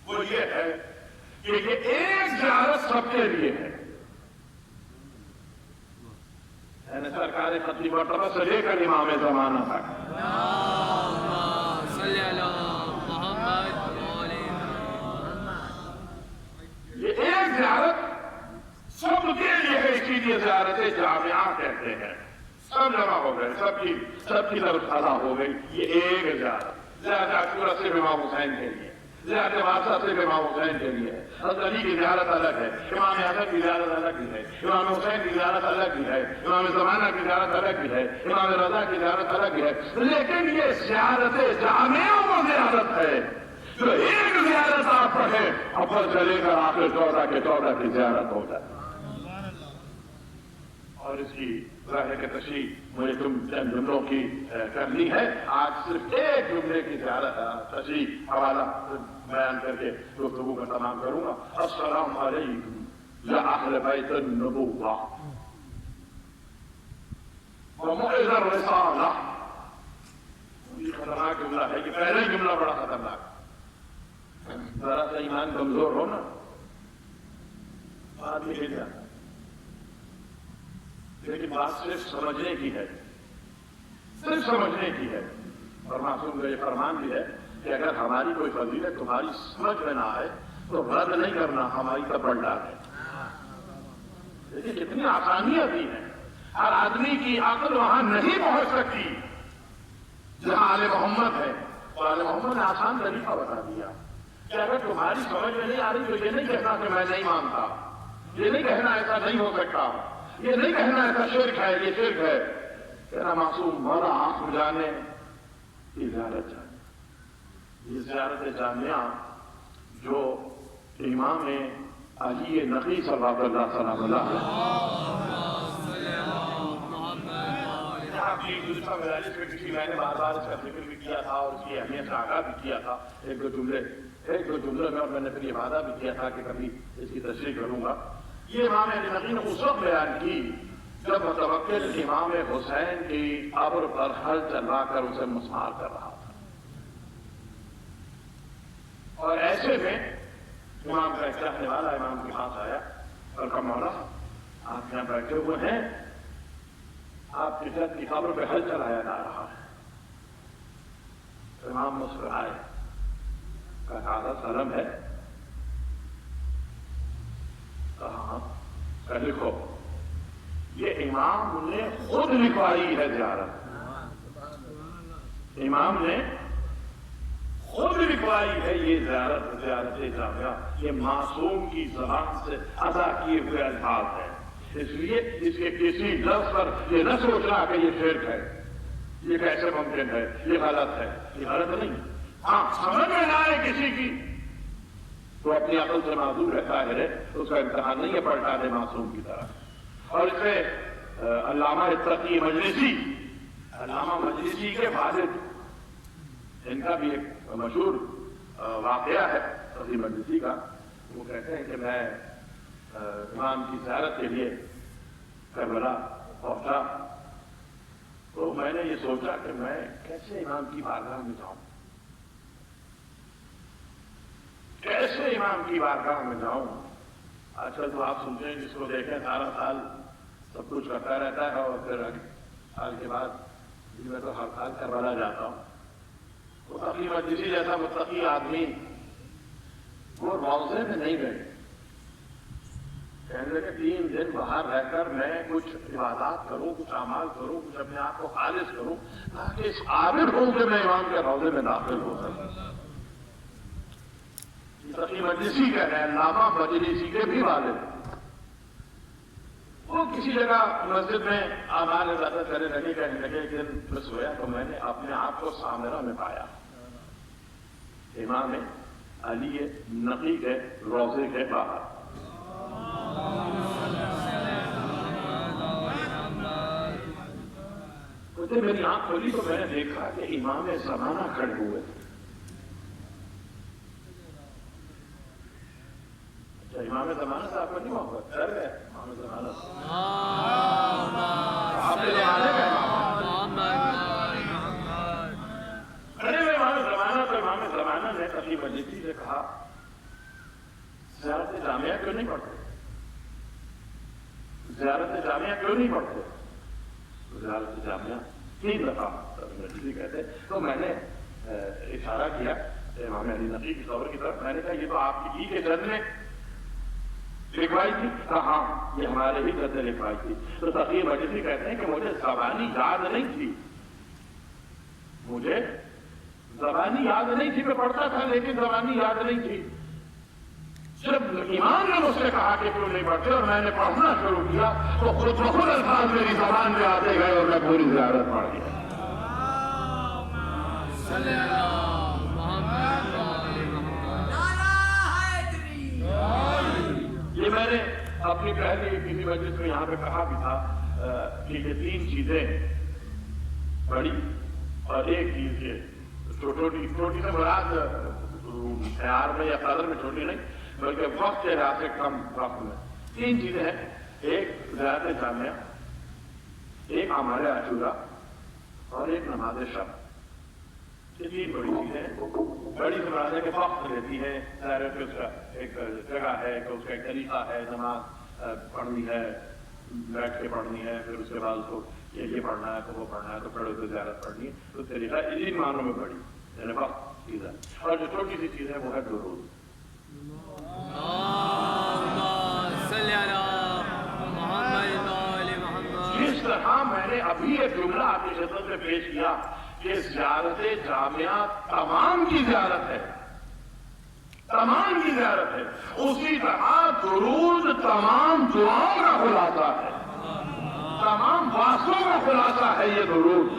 وہ یہ ہے کہ یہ ایک زیارت سب کے لیے ہے. یعنی سرکار خطیب مرتبہ سے لے کر امام زمانہ تک یہ ایک زیارت سب کے لیے ہے. اسی لیے زیارت جامعہ کہتے ہیں. سب جمع ہو گئے، سب کی طرف ادا ہو گئی. یہ ایک زیارت. زیارت عاشورہ صرف امام حسین کے لیے، زیارت حادثہ صرف امام حسین کے لیے ہے. حضرت علی کی زیارت الگ ہے، امام حسن کی زیارت الگ ہی ہے، امام حسین کی زیارت الگ ہی ہے، امام زمانہ کی زیارت الگ ہی ہے، امام رضا کی زیارت الگ ہی ہے. لیکن یہ زیارت جامعہ وہ زیارت ہے جو ایک زیارت آپ پڑھیں اپر چلے کر آخر 14 کے 14 کی زیارت ہو جائے. اور اس کی ظاہر کے تشریح مجھے چند جملوں کی کرنی ہے. آج صرف ایک جملے کی زیارت تشریح حوالہ بیان کر کے گفتگو کا تمام کروں گا. السلام علیکم یا اہل بیت النبوہ ومعز الرسالہ. یہ خطرناک جملہ ہے، یہ پہلا ہی جملہ بڑا خطرناک. ذرا سا ایمان کمزور ہو نا بات نہیں ہل جاتا. لیکن بات صرف سمجھنے کی ہے، صرف سمجھنے کی ہے. اور معصوم کا یہ فرمان بھی ہے کہ اگر ہماری کوئی فضیلت تمہاری سمجھ میں نہ آئے تو رد نہیں کرنا، ہماری تب بڑھا ہے. لیکن کتنی آسانیاں دی ہیں. ہر آدمی کی عقل وہاں نہیں پہنچ سکتی جہاں آل محمد ہے. اور آل محمد نے آسان طریقہ بتا دیا کہ اگر تمہاری سمجھ میں نہیں آ رہی تو یہ نہیں کہنا کہ میں نہیں مانتا، یہ نہیں کہنا ایسا نہیں ہو سکتا، یہ نہیں کہنا ایسا شرک ہے، یہ شرک ہے. کہنا معصوم مولا آپ جانے کی زیارت جامعہ. یہ زیارت جامعہ جو امام علی نقی صلی اللہ علیہ وسلم کسی میں نے بار بار اس کا ذکر بھی کیا تھا اور اس کی اہمیت سے آگاہ بھی کیا تھا ایک دو جملے میں, اور میں نے پھر یہ وعدہ بھی کیا تھا کہ کبھی اس کی تشریح کروں گا. یہ امام علی نقی نے اس وقت بیان کی جب متوکل امام حسین کی قبر پر ہل چلا کر اسے مسمار کر رہا تھا, اور ایسے میں امام کا ایک چاہنے والا امام کے پاس آیا اور کہا مولا آپ یہاں بیٹھے ہوئے ہیں, آپ کی جد کی قبر پہ ہل چلایا جا رہا ہے. امام مسکرائے, کہا سلم ہے, کہا لکھو. یہ امام نے خود لکھوائی ہے زیارت, امام نے خود لکھوائی ہے یہ زیارت جامعہ. یہ معصوم کی زبان سے ادا کیے ہوئے الفاظ ہیں, اس لیے اس کے کسی لفظ پر یہ نہ سوچنا کہ یہ شرک ہے, یہ کیسے ممکن ہے, یہ غلط ہے. یہ غلط نہیں, ہاں سمجھ میں نہ آئے کسی کی تو اپنی عقل سے معذور رہتا ہے, اس کا امتحان نہیں ہے پلٹا دے معصوم کی طرح. اور اس میں علامہ تقی مجلسی کے والد, ان کا بھی ایک مشہور واقعہ ہے تقی مجلسی کا. وہ کہتے ہیں کہ میں امام کی زیارت کے لیے کربلا پہنچا تو میں نے یہ سوچا کہ میں کیسے امام کی بارگاہ میں جاؤں, کیسے امام کی بارگاہ میں جاؤں. آج کل تو آپ سنتے ہیں جس کو دیکھیں سارا سال سب کچھ کرتا رہتا ہے اور پھر سال کے بعد میں تو ہر سال کربلا جاتا ہوں. وہ تقی مجلسی جیسا متقی آدمی وہ روضے میں نہیں گئے, کہنے لگے 3 دن باہر رہ کر میں کچھ عبادات کروں, کچھ اعمال کروں, کچھ اپنے آپ کو خالص کروں تاکہ اس قابل ہوں کہ میں امام کے روضے میں داخل ہو سکوں. تقی مجلسی کہہ رہے ہیں, علامہ مجلسی کے بھی والد. وہ کسی جگہ مسجد میں اعمال عبادت کرنے لگے, کہنے لگے ایک دن میں سویا تو میں نے اپنے آپ کو سامرا میں پایا امام علی نقی کے روضے کے باہر. جب میری آنکھ کھولی تو میں نے دیکھا کہ امام زمانہ کھڑے ہوئے تھے. اچھا امام زمانہ سے آپ کو نہیں محبت ڈر گئے؟ امام زمانہ آپ کے زمانے کا کھڑے ہوئے امام زمانہ. تو امام زمانہ نے تقی مجلسی سے کہا زیارت جامعہ کیوں نہیں پڑھتے, زیارت جامعہ کیوں نہیں پڑھتے. زیارت جامعہ 3 دفعہ مجلسی کہتے. تو میں نے اشارہ کیا امام علی نقی کی قبر کی طرف, میں نے کہا یہ تو آپ کی کے جد نے لکھوائی تھی. کہا ہاں یہ ہمارے ہی جد نے لکھوائی تھی. تو تقی مجلسی کہتے ہیں کہ مجھے زبانی یاد نہیں تھی, مجھے زبانی یاد نہیں تھی, میں پڑھتا تھا لیکن زبانی یاد نہیں تھی. جب امام نے مجھ سے کہا کہ کیوں نہیں پڑھتے اور میں نے پڑھنا شروع کیا تو خود بخود الفاظ میری زبان میں آتے گئے اور میں پوری زیارت پڑھ گیا. یہ میں نے اپنی پہلی کسی مجلس میں یہاں پہ کہا بھی تھا کہ یہ 3 چیزیں بڑی اور ایک چیز یہ چھوٹی سے مراد خیال میں یا قدر میں چھوٹی نہیں بلکہ وقت کے لحاظ سے کم وقت میں. 3 چیزیں ہیں, ایک زیارت جامعہ, ایک اعمال عاشورہ اور ایک نماز شب. یہ 3 بڑی چیزیں ہیں. بڑی سے مراد ہے کہ وقت لیتی ہے, ظاہر ہے کہ اس کا ایک جگہ ہے, کہ اس کا ایک طریقہ ہے, نماز پڑھنی ہے, بیٹھ کے پڑھنی ہے, پھر اس کے بعد اس کو یہ پڑھنا ہے تو وہ پڑھنا ہے, تو کھڑے سے زیارت پڑھنی ہے. تو طریقہ ان معنوں میں بڑی یعنی وقت چیز ہے. اور جو چھوٹی سی چیز ہے وہ ہے درود. جس طرح میں نے ابھی ایک جملہ آپ کی خدمت میں پیش کیا کہ زیارت جامعہ تمام کی زیارت ہے, تمام کی زیارت ہے, اسی طرح درود تمام دعاؤں کا خلاصہ ہے, تمام واسطوں کا خلاصہ ہے یہ درود.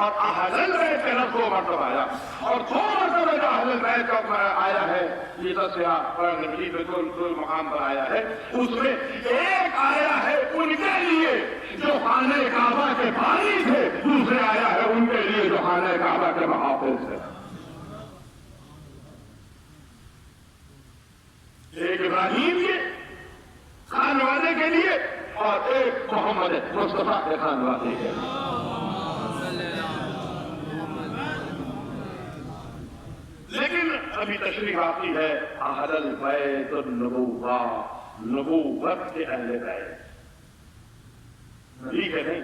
اور اہل بیت کے لفظ 2 مرتبہ آیا، اور 2 مرتبہ جو اہل بیت کا آیا ہے یہ تذکرہ قرآن مجید میں دو مقام پر آیا ہے، اس میں ایک آیا ہے ان کے لیے جو خانہ کعبہ کے بانی تھے، دوسرے آیا ہے ان کے لیے جو خانہ کعبہ کے محافظ تھے۔ ایک ابراہیم کے خانوادے کے لیے اور ایک محمد مصطفیٰ کے خانوادے کے لیے۔ لیکن ابھی تشریح آتی ہے اہل البیت النبوہ، نبوت کے اہل بیت، نبی کے نہیں،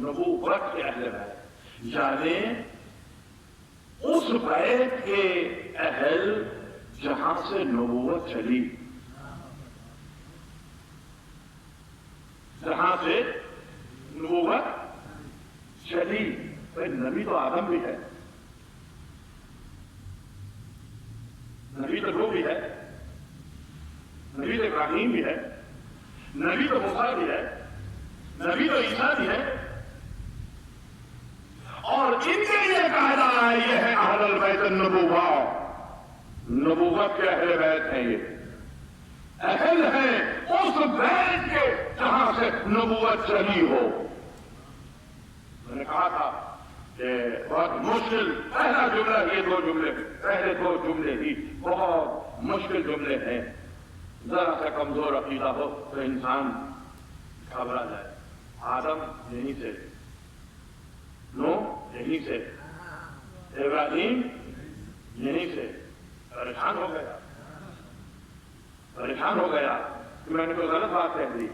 نبوت کے اہل بیت، یعنی اس بیت کے اہل جہاں سے نبوت چلی، جہاں سے نبوت چلی۔ نبی تو آدم بھی ہے، نبی تو نوح بھی ہے، نبی تو ابراہیم بھی ہے، نبی تو موسیٰ بھی ہے، نبی تو عیسیٰ بھی ہے، اور ان کے لیے کہا جا رہا ہے یہ ہے اہل البیت النبوہ، نبوت کے اہل بیت ہیں، یہ اہل ہیں اس بیت کے جہاں سے نبوت چلی ہو۔ میں نے کہا تھا کہ بہت مشکل پہلا جملہ، یہ 2 جملے، پہلے 2 جملے ہی بہت مشکل جملے ہیں، ذرا سا کمزور عقیدہ ہو تو انسان گھبرا جائے۔ آدم یہیں سے، نوح یہیں سے، ابراہیم یہیں سے، پریشان ہو گیا، پریشان ہو گیا کہ میں نے کوئی غلط بات کہہ دی۔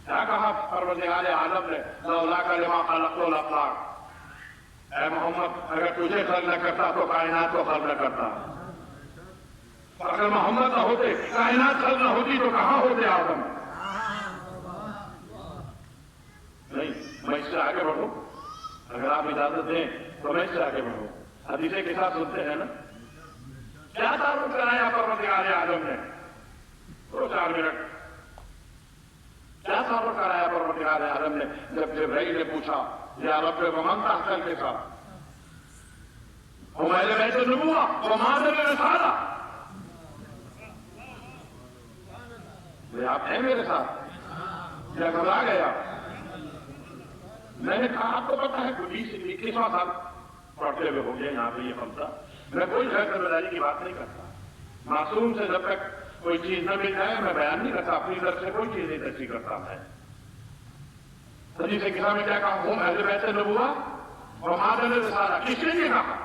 کیا کہا پروردگار عالم نے؟ لولاک لما خلقت الافلاک، اے محمد اگر تجھے خلق نہ کرتا تو کائنات کو خلق نہ کرتا، اگر محمد نہ ہوتے، کائنات خلق نہ ہوتی تو کہاں ہوتے آدم؟ نہیں، میں اس سے آگے بڑھوں، اگر آپ اجازت دیں تو میں اس سے آگے بڑھوں۔ حدیثیں کے ساتھ سنتے ہیں نا، کیا تعارف کرایا پروردگار عالم نے؟ 2-4 منٹ کیا تعارف کرایا پروردگار عالم نے جب جبرائیل نے پوچھا یا رب ومن تحت الکتاب ہم اہل بیت النبوہ وما دل رسالہ، آپ ہیں میرے ساتھ یا گھبرا گیا؟ میں نے کہا آپ کو پتا ہے 21واں سال پڑھتے ہوئے ہو گیا یہاں پہ یہ خمسہ، میں کوئی غیر ذمہ داری کی بات نہیں کرتا، معصوم سے جب تک کوئی چیز نہ مل جائے میں بیان نہیں کرتا، اپنی طرف سے کوئی چیز نہیں تشریح کرتا میں۔ حدیث کتاب میں کیا کہا؟ ہم اہل بیت النبوہ وما دل رسالہ، کس نے یہ کہا؟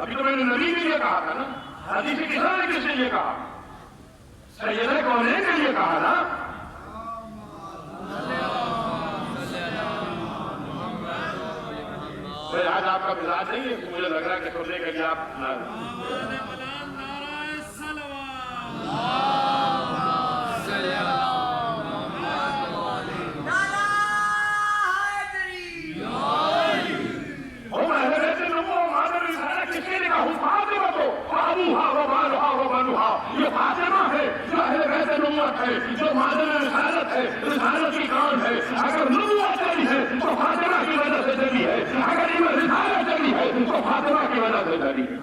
ابھی تو میں نے نبی کے لیے کہا تھا نا، حدیث کتاب نے کس نے یہ کہا؟ سیدہ کونین کے لیے کہا نا۔ آج آپ کا مزاج نہیں ہے، مجھے لگ رہا ہے کہ سننے کے لیے آپ یہ فاطمہ ہے جو اہل بیت نبوت ہے، جو مادر رسالت ہے، رسالت کی کام ہے۔ اگر نبوت چلی ہے تو فاطمہ کی وجہ سے چلی ہے، اگر یہ رسالت چلی ہے تو فاطمہ کی وجہ سے چلی ہے۔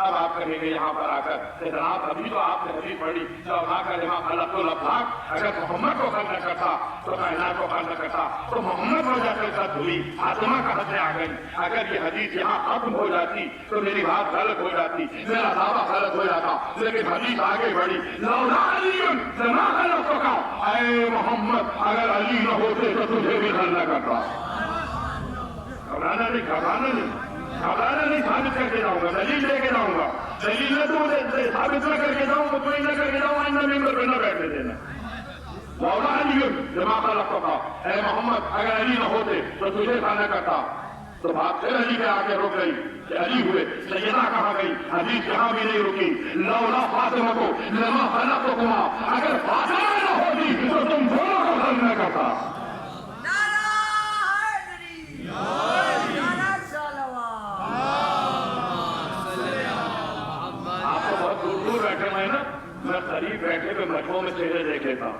اب آپ کہیں گے یہاں پر آ کر جناب ابھی تو آپ نے حدیث پڑھی لولاک لما خلقت الافلاک، اگر محمد کو خلق نہ کرتا تو کائنات کو خلق نہ کرتا تو محمد وجہ سے قد ہوئی، فاطمہ کہاں سے آ گئی؟ اگر یہ حدیث یہاں ختم ہو جاتی تو میری بات غلط ہو جاتی، میرا دعویٰ غلط ہو جاتا، لیکن حدیث آگے بڑھی لولا علی لما خلقتک، اے محمد اگر علی نہ ہوتے تو تجھے بھی خلق نہ کرتا۔ گھبرانا نہیں، گھبرانا نہیں، گھبرانا نہیں، ثابت کر کے جاؤں گا، دلیل لے کے جاؤں گا، دلیل نہ تو ثابت نہ کر کے جاؤں، مطمئن نہ کر کے جاؤں، آئندہ ممبر پہ نہ بیٹھنے دینا۔ لولا علی لما خلقتک، اے محمد اگر علی نہ ہوتے تو تجھے خلق نہ کرتا۔ تو بات پھر علی پہ آ کے رک گئی کہ علی ہوئے، سیدہ کہاں گئی؟ حدیث یہاں بھی نہیں رکی، لولا فاطمہ کو لما خلقتکما، اگر فاطمہ نہ ہوتی تو تم دونوں کو خلق نہ کرتا۔ میں قریب بیٹھے ہوئے مجموعوں میں چہرے دیکھ لیتا ہوں،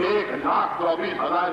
1,24,000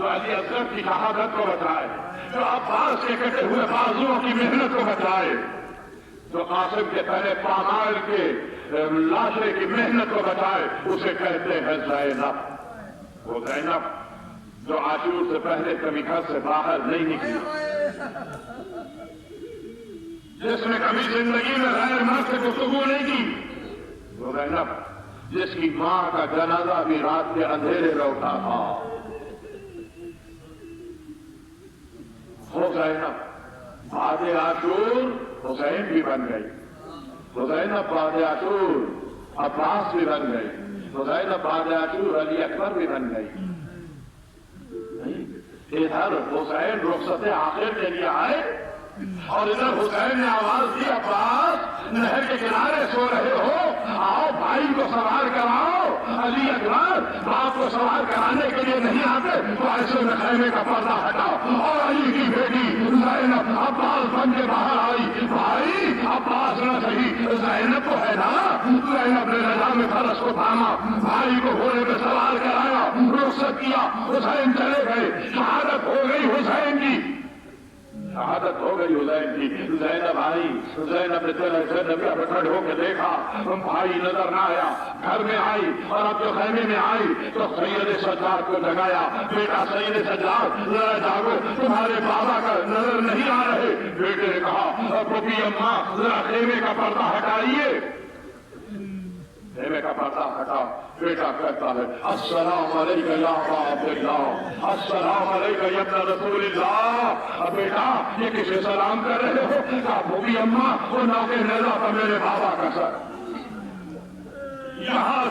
جو علی اصغر کی شہادت کو بچائے، جو عباس کے کٹے ہوئے بازوؤں کی محنت کو بچائے، جو قاسم کے پہلے پامال کے لاشے کی محنت کو بچائے، اسے کہتے ہیں زینب۔ وہ زینب جو عاشور سے پہلے کبھی گھر سے باہر نہیں نکلی، جس نے کبھی زندگی میں غیر مرد سے گفتگو نہیں کی، وہ زینب جس کی ماں کا جنازہ بھی رات کے اندھیرے میں اٹھا تھا، وہ زینب بعد عاشور حسین بھی بن گئی، وہ زینب بعد عاشور عباس بھی بن گئی، وہ زینب بعد عاشور علی اکبر بھی بن گئی۔ ادھر حسین رخصت آخر کے لیے آئے اور ادھر حسین نے آواز دی، عباس نہر کے کنارے سو رہے ہو، آؤ بھائی کو سوار کراؤ۔ علی اکبر باپ کو سوار کرانے کے لیے نہیں آتے تو ایسے میں خیمے کا پردہ ہٹاؤ، اور علی کی بیٹی زینب عباس بن کے باہر آئی، بھائی عباس نہ صحیح زینب کو ہے نا۔ زینب نے نظام فرس کو تھاما، بھائی کو گھوڑے پہ سوار کرایا، رخصت کیا، حسین چلے گئے، شہادت ہو گئی حسین کی، شہادت ہو گئی حسین کی۔ زینب آئی، زینب نے نبی پہ کھڑے ہو کے دیکھا، بھائی نظر نہ آیا، گھر میں آئی اور اب جو خیمے میں آئی تو سید سجاد کو جگایا، بیٹا سید سجاد ذرا جاگو، تمہارے بابا کا نظر نہیں آ رہے۔ بیٹے نے کہا پھوپھی اماں ذرا خیمے کا پردہ ہٹائیے، خیمے کا پردہ ہٹا۔ بیٹا کہتا ہے السلام علیکہ یا ابا عبداللہ، السلام علیکہ یا ابن رسول اللہ۔ بیٹا یہ کسے سلام کر رہے ہو؟ کہا بھوبی اماں وہ نوکے نیزہ تھا میرے بابا کا سر۔ یہاں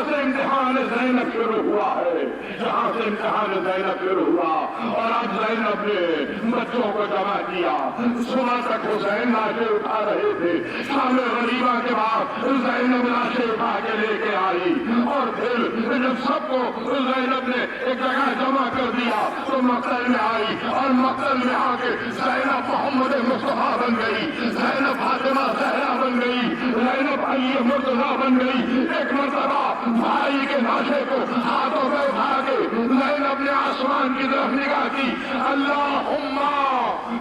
سے امتحان زینب شروع ہوا ہے، یہاں سے امتحان زینب شروع ہوا، اور اب زینب نے بچوں کو جمع کیا۔ صبح تک حسین لاشیں اٹھا رہے تھے، شام غریبہ کے بعد زینب لاشیں اٹھا کے لے کے آئی، اور پھر جب سب کو زینب نے ایک جگہ جمع کر دیا تو مقتل میں آئی، اور مقتل میں آ کے زینب محمد مصطفیٰ بن گئی، زینب فاطمہ زہرا بن گئی، زینب علی مرتضیٰ بن گئی۔ ایک مرتبہ بھائی کے لاشے کو ہاتھوں میں اٹھا کے زینب نے آسمان کی طرف نگاہ کی، اللہم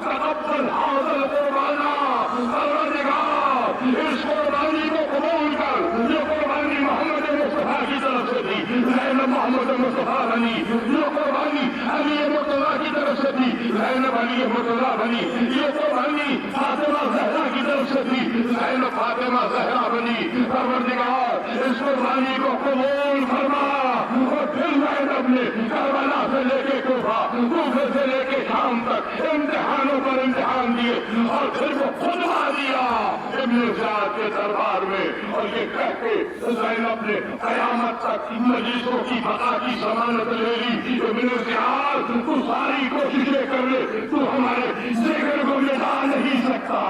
تقبل ھذا القربان، پروردگار اس قربانی کو قبول کر، جو قربانی محمد مصطفیٰ کی طرف سے تھی، زینب محمد مصطفیٰ بنی، جو قربانی علی مرتضیٰ کی طرف سے تھی، زینب علی مرتضیٰ بنی، یہ قربانی فاطمہ زہرا کی طرف سے تھی، زینب فاطمہ زہرا بنی۔ پروردگار اس قربانی کو قبول فرما۔ اور پھر زینب نے کربلا سے لے کے کوفہ، کوفے سے لے کے شام تک امتحانوں پر امتحان دیے، اور پھر وہ خطبہ دیا ابن زیاد کے دربار میں، اور یہ کہہ کے زینب نے قیامت تک مجلسوں کی بقا کی ضمانت لے لی، ابن زیاد تو ساری کوششیں کر لے، تو ہمارے جگر کو مٹا نہیں سکتا۔